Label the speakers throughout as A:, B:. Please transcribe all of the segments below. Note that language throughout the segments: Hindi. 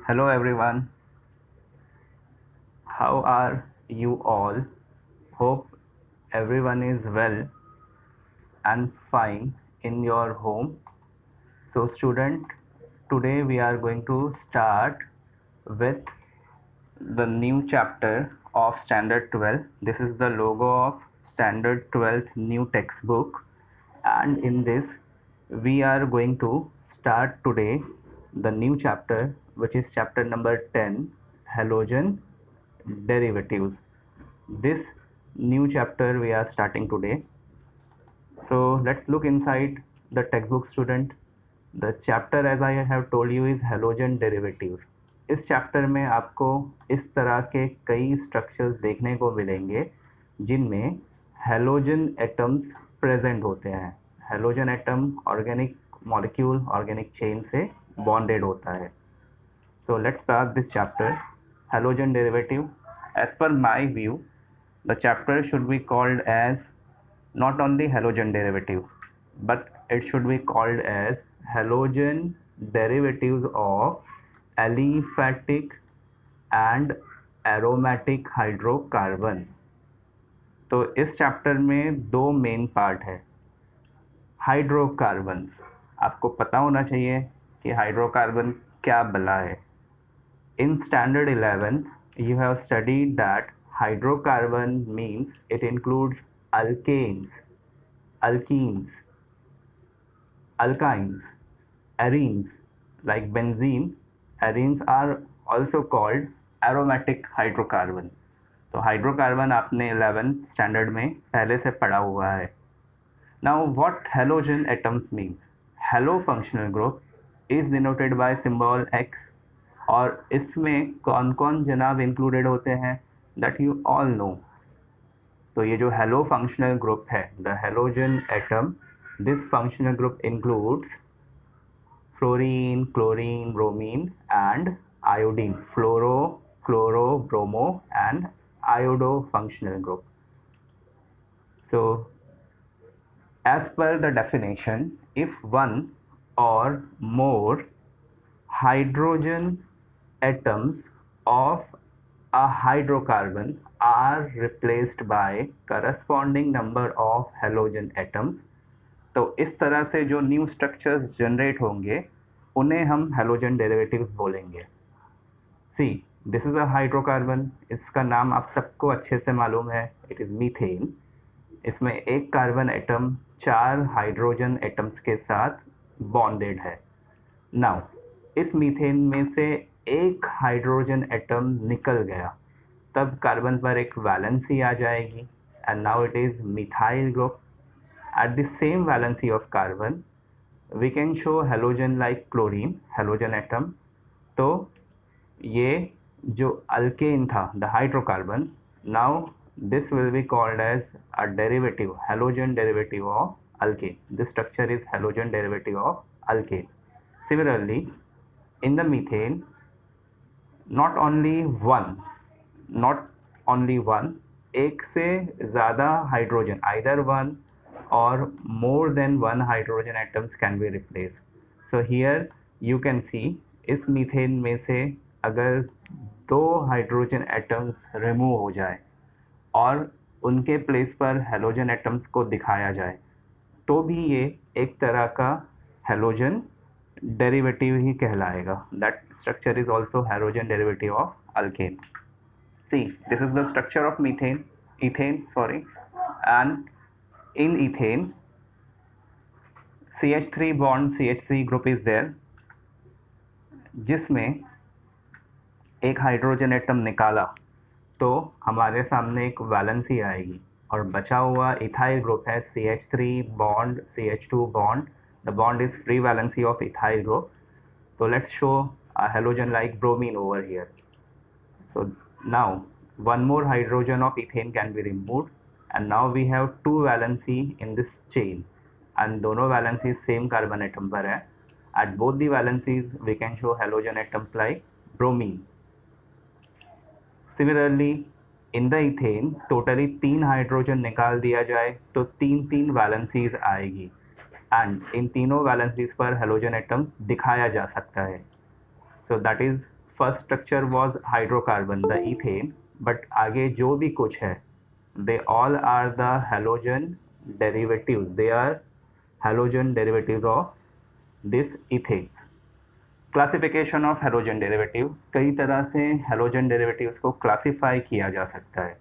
A: Hello everyone, how are you all? Hope everyone is well and fine in your home. So student, today we are going to start with the new chapter of Standard 12. This is the logo of Standard 12 new textbook, and in this we are going to start today the new chapter, which is chapter number 10, halogen derivatives. This new chapter we are starting today. So let's look inside the textbook, student. The chapter, as I have told you, is halogen derivatives. इस चैप्टर में आपको इस तरह के कई स्ट्रक्चर्स देखने को मिलेंगे जिनमें हेलोजन एटम्स प्रेजेंट होते हैं. Halogen atom organic molecule, organic chain से बॉन्डेड होता है. So let's start this chapter, halogen derivative. As per my view, the chapter should be called as not only halogen derivative, but it should be called as halogen derivatives of aliphatic and aromatic hydrocarbon. तो इस चैप्टर में दो मेन पार्ट है. हाइड्रोकार्बन्स, आपको पता होना चाहिए कि हाइड्रोकार्बन क्या बला है. In standard 11, you have studied that hydrocarbon means it includes alkanes, alkenes, alkynes, arenes. Like benzene, arenes are also called aromatic hydrocarbon. तो हाइड्रोकार्बन आपने 11th स्टैंडर्ड में पहले से पढ़ा हुआ है. Now what halogen atoms means? Halo functional group is denoted by symbol X. और इसमें कौन कौन जनाब इंक्लूडेड होते हैं, दैट यू ऑल नो. तो ये जो हेलो फंक्शनल ग्रुप है, the halogen atom, this functional group includes fluorine, chlorine, bromine and iodine. Fluoro, chloro, bromo and iodo functional group. So as per the definition, if one or more hydrogen atoms of a hydrocarbon are replaced by corresponding number of halogen atoms, तो इस तरह से जो न्यू स्ट्रक्चर्स जनरेट होंगे उन्हें हम हेलोजन डेरिवेटिव्स बोलेंगे. सी, दिस इज अ हाइड्रोकार्बन. इसका नाम आप सबको अच्छे से मालूम है, इट इज मीथेन. इसमें एक कार्बन एटम 4 हाइड्रोजन एटम्स के साथ बॉन्डेड है. नाउ इस मीथेन में से एक हाइड्रोजन एटम निकल गया, तब कार्बन पर एक वैलेंसी आ जाएगी and now it is methyl group. At the same valency of carbon we can show halogen like chlorine, halogen atom. तो ये जो अल्केन था, the hydrocarbon, now this will be called as a derivative, halogen derivative of alkane. This structure is halogen derivative of alkane. Similarly, in the methane, not only one, एक से ज़्यादा hydrogen, either one or more than one hydrogen atoms can be replaced. So here you can see, इस मीथेन में से अगर 2 हाइड्रोजन एटम्स रिमूव हो जाए और उनके प्लेस पर हेलोजन एटम्स को दिखाया जाए, तो भी ये एक तरह का हेलोजन डेरिवेटिव ही कहलाएगा. That structure is also halogen derivative of alkane. See, this is the structure of ethane, and in ethane CH3 bond, CH3 group is there, जिसमें एक हाइड्रोजन एटम निकाला तो हमारे सामने एक वैलेंसी आएगी और बचा हुआ इथाइल ग्रुप है, CH3 bond, CH2 bond. The bond is free valency of ethyl group. तो let's show a halogen like bromine over here. So now one more hydrogen of ethane can be removed and now we have 2 valency in this chain and दोनों valencies same carbon atom पर है. At both the valencies we can show halogen atoms like bromine. Similarly, in the ethane totally 3 hydrogen निकाल दिया जाए तो 3 वैलेंसीज आएगी एंड इन तीनों वैलेंसीज पर हेलोजन एटम्स दिखाया जा सकता है. So that is first structure was hydrocarbon the ethane, but आगे जो भी कुछ है they all are the halogen derivative, they are halogen derivative of this ethane. Classification of halogen derivative, कई तरह से हेलोजन डेरिवेटिव्स को क्लासिफाई किया जा सकता है।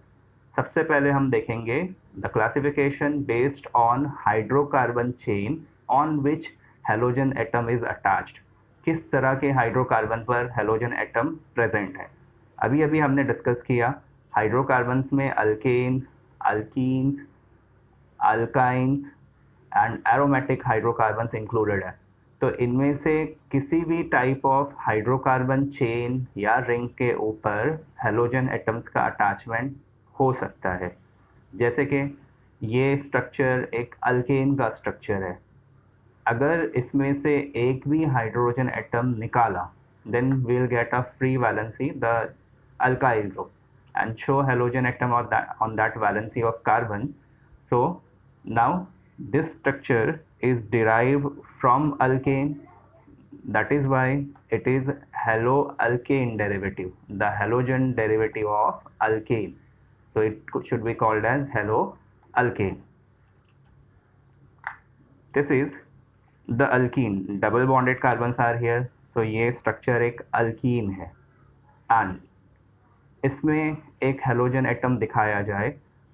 A: सबसे पहले हम देखेंगे the classification based on hydrocarbon chain on which halogen atom is attached. किस तरह के हाइड्रोकार्बन पर हेलोजन एटम प्रेजेंट है। अभी अभी हमने डिस्कस किया हाइड्रोकार्बन्स में alkanes, alkenes, alkynes and aromatic hydrocarbons included है। तो इनमें से किसी भी टाइप ऑफ हाइड्रोकार्बन चेन या रिंग के ऊपर हेलोजन एटम्स का अटैचमेंट हो सकता है। जैसे कि ये स्ट्रक्चर एक अल्केन का स्ट्रक्चर है, अगर इसमें से एक भी हाइड्रोजन एटम निकाला then we'll get a free valency, the alkyl group, and show halogen atom on that valency of carbon. So now this structure is derived from alkane, that is why it is haloalkane derivative, the halogen derivative of alkane. So it should be called as haloalkane. This is the alkene, double bonded carbons are here. तो ये स्ट्रक्चर एक अल्कीन है एंड इसमें एक हेलोजन एटम दिखाया जाए,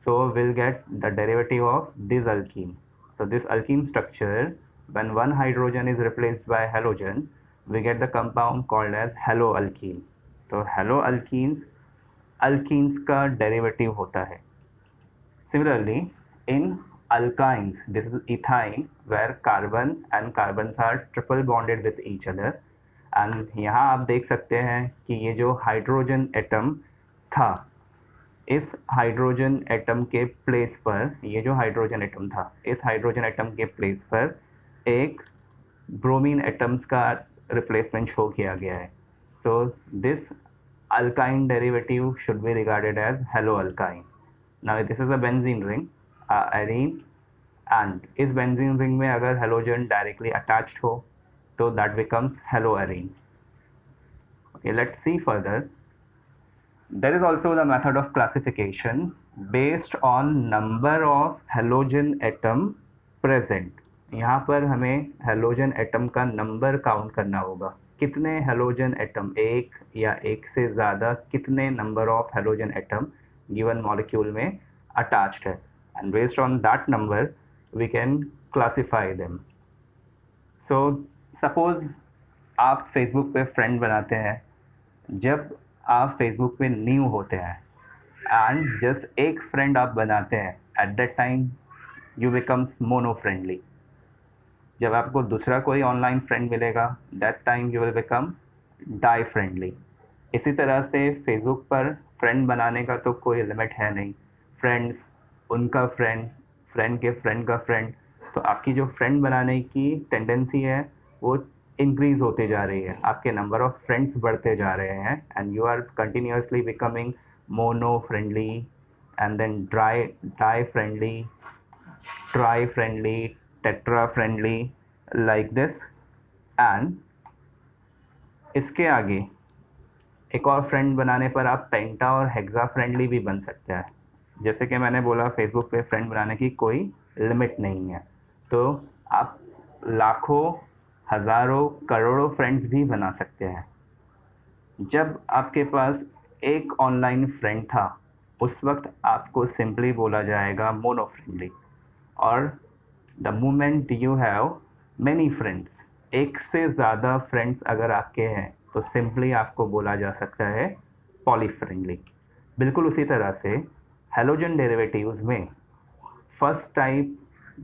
A: so will get the derivative of this alkene. So this alkene structure when one hydrogen is replaced by halogen we get the compound called as halo alkene. तो हेलो अल्कीन्स का डेरिवेटिव होता है। Similarly in alkynes, this is ethyne where carbon and carbons are triple bonded with each other, and यहाँ आप देख सकते हैं कि ये जो हाइड्रोजन एटम था, इस हाइड्रोजन एटम के प्लेस पर, ये जो हाइड्रोजन एटम था इस हाइड्रोजन एटम के प्लेस पर एक ब्रोमीन एटम्स का रिप्लेसमेंट शो किया गया है। So this alkyne derivative should be regarded as halo alkyne. Now this is a benzene ring, arene, and इस बेंजीन रिंग में अगर हेलोजन डायरेक्टली अटैच्ड हो तो that becomes haloarene. Okay, let's see further. There is also the method of classification based on number of halogen atom present. यहाँ पर हमें हेलोजन एटम का नंबर काउंट करना होगा, कितने हेलोजन एटम, एक या एक से ज़्यादा, कितने number of halogen atom given molecule में अटैच्ड है, and based on that number we can classify them. So suppose आप फेसबुक पे फ्रेंड बनाते हैं, जब आप फेसबुक पे न्यू होते हैं एंड जस्ट एक फ्रेंड आप बनाते हैं, at that time you becomes mono friendly. जब आपको दूसरा कोई ऑनलाइन फ्रेंड मिलेगा that time you will become di friendly. इसी तरह से फेसबुक पर फ्रेंड बनाने का तो कोई लिमिट है नहीं, फ्रेंड्स, उनका फ्रेंड, फ्रेंड के फ्रेंड का फ्रेंड, तो आपकी जो फ्रेंड बनाने की टेंडेंसी है वो इंक्रीज होते जा रही है, आपके नंबर ऑफ फ्रेंड्स बढ़ते जा रहे हैं, and you are continuously becoming mono friendly and then di friendly, tri friendly, tetra friendly, like this. And इसके आगे एक और फ्रेंड बनाने पर आप पेंटा और हेक्सा फ्रेंडली भी बन सकते हैं। जैसे कि मैंने बोला फेसबुक पे फ्रेंड बनाने की कोई लिमिट नहीं है, तो आप लाखों, हज़ारों, करोड़ों फ्रेंड्स भी बना सकते हैं। जब आपके पास एक ऑनलाइन फ्रेंड था उस वक्त आपको सिंपली बोला जाएगा मोनो फ्रेंडली, और the moment you have many friends, एक से ज़्यादा फ्रेंड्स अगर आपके हैं तो सिंपली आपको बोला जा सकता है पॉली फ्रेंडली। बिल्कुल उसी तरह से हेलोजन डेरिवेटिव्स में first type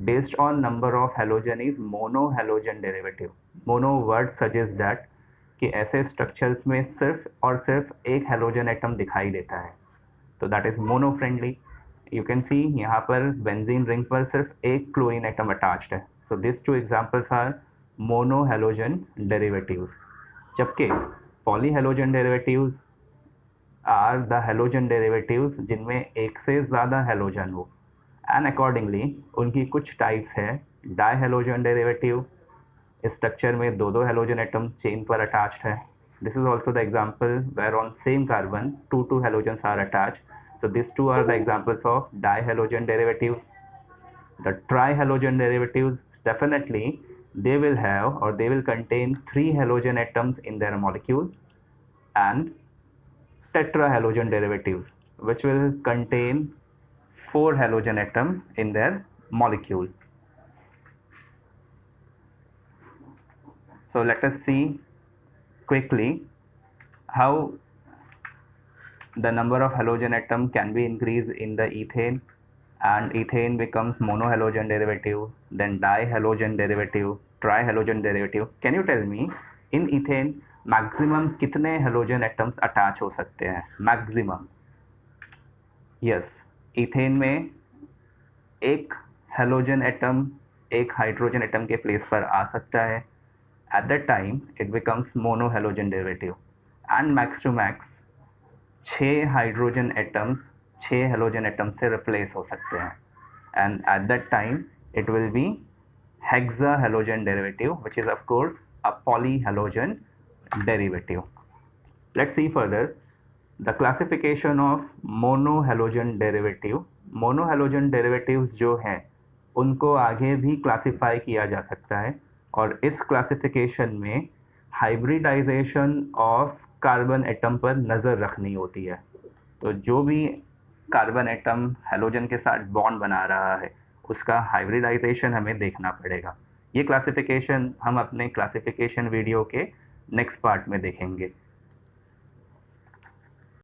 A: based on number of halogen is mono halogen derivative. Mono word suggests that कि ऐसे स्ट्रक्चर्स में सिर्फ और सिर्फ एक हेलोजन एटम दिखाई देता है, तो that is mono friendly. You can see यहाँ पर बेंजीन रिंग पर सिर्फ एक क्लोरीन एटम अटैच्ड है, so this two examples are mono halogen derivatives. जबकि poly halogen derivatives are the halogen derivatives जिनमें एक से ज़्यादा हेलोजन हो, एंड अकॉर्डिंगली उनकी कुछ टाइप्स है। डाई हेलोजन डेरिवेटिव, स्ट्रक्चर में दो हेलोजन एटम चेन पर अटैच्ड है, This is also the example where on same carbon two halogens are attached. So these two are the examples of dihalogen derivatives. The trihalogen derivatives, definitely they will have or they will contain 3 halogen atoms in their molecule, and tetrahalogen derivatives, which will contain 4 halogen atoms in their molecule. So let us see quickly how the number of halogen atom can be increased in the ethane, and ethane becomes monohalogen derivative, then dihalogen derivative, trihalogen derivative. Can you tell me in ethane maximum कितने halogen atoms attach हो सकते हैं? Maximum. Yes, ethane में एक halogen atom एक hydrogen atom के place पर आ सकता है. At that time it becomes monohalogen derivative, and max to max 6 hydrogen atoms 6 halogen atom से रिप्लेस हो सकते हैं, and eight that time it will be hexa halogen derivative, which is of course a poly halogen derivative. Let's see further the classification of mono halogen derivative. Mono halogen derivatives जो हैं उनको आगे भी क्लासिफाई किया जा सकता है, और इस क्लासिफिकेशन में हाइब्रिडाइजेशन ऑफ कार्बन एटम पर नज़र रखनी होती है. तो जो भी कार्बन एटम हेलोजन के साथ बॉन्ड बना रहा है उसका हाइब्रिडाइजेशन हमें देखना पड़ेगा. ये क्लासिफिकेशन हम अपने क्लासिफिकेशन वीडियो के नेक्स्ट पार्ट में देखेंगे.